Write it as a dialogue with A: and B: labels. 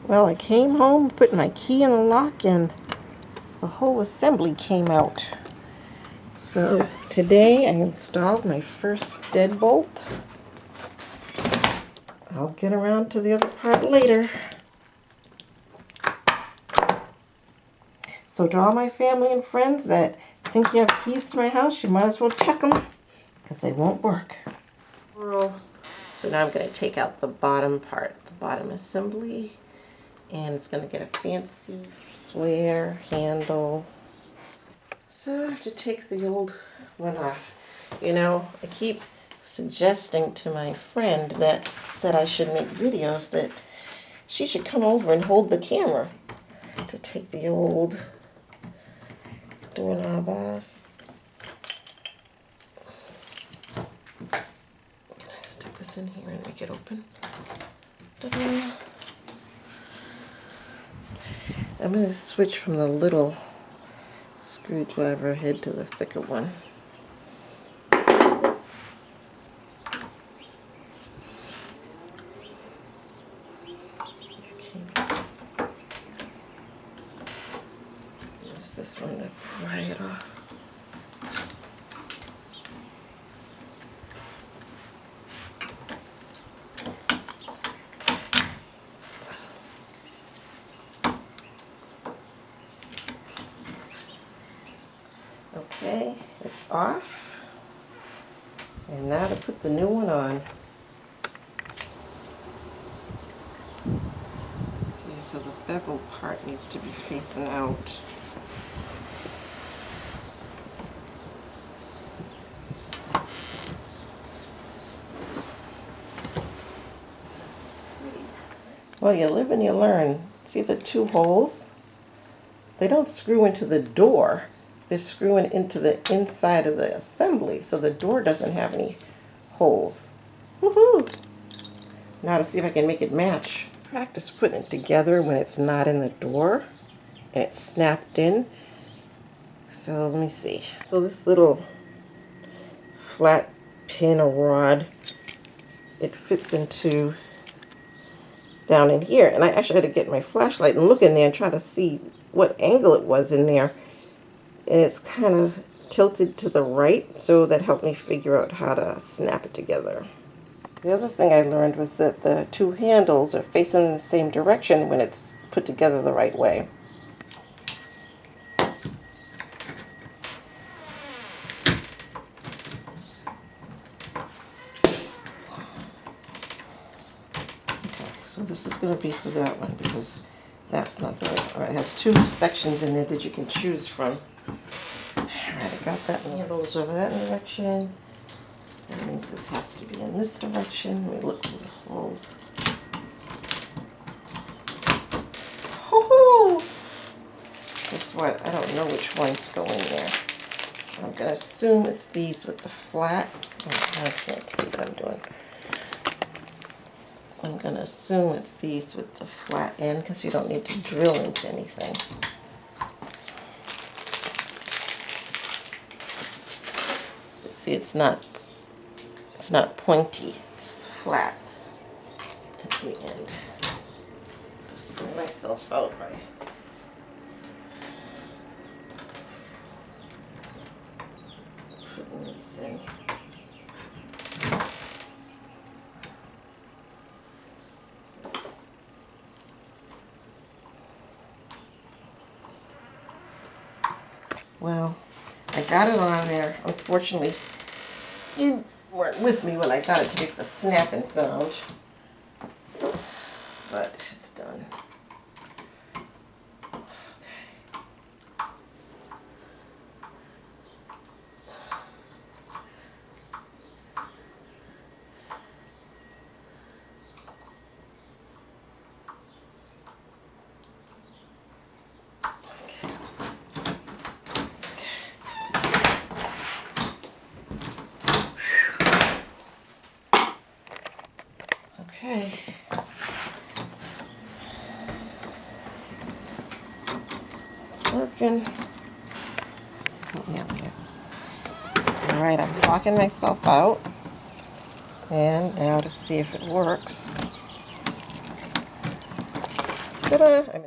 A: Well, I came home, put my key in the lock, and the whole assembly came out. So today I installed my first deadbolt. I'll get around to the other part later. So to all my family and friends that think you have keys to my house, you might as well check them, because they won't work. So now I'm going to take out the bottom part, the bottom assembly, and it's going to get a fancy flair handle. So I have to take the old one off. You know, I keep suggesting to my friend that said I should make videos that she should come over and hold the camera to take the old doorknob off. Stick this in here and make it open. Ta-da. I'm going to switch from the little screwdriver head to the thicker one. Use this one to pry it off. Okay, it's off. And now to put the new one on. Okay, so the bevel part needs to be facing out. Well, you live and you learn. See the two holes? They don't screw into the door. They're screwing into the inside of the assembly, so the door doesn't have any holes. Woohoo! Now to see if I can make it match. Practice putting it together when it's not in the door and it's snapped in. So let me see. So this little flat pin or rod, it fits into down in here, and I actually had to get my flashlight and look in there and try to see what angle it was in there, and it's kind of tilted to the right, so that helped me figure out how to snap it together. The other thing I learned was that the two handles are facing in the same direction when it's put together the right way. So this is going to be for that one because that's not the right. All right, it has two sections in there that you can choose from. All right, I got that handles over that direction. That means this has to be in this direction. Let me look for the holes. Oh! Guess what? I don't know which ones go in there. I'm going to assume it's these with the flat. Oh, I can't see what I'm doing. I'm going to assume it's these with the flat end because you don't need to drill into anything. See, it's not pointy, it's flat at the end. Just sort myself out by putting these in. Well, I got it on there. Unfortunately, you weren't with me when I got it to make the snapping sound, but it's done. Okay. It's working. Yeah. All right, I'm blocking myself out. And now to see if it works. Ta-da!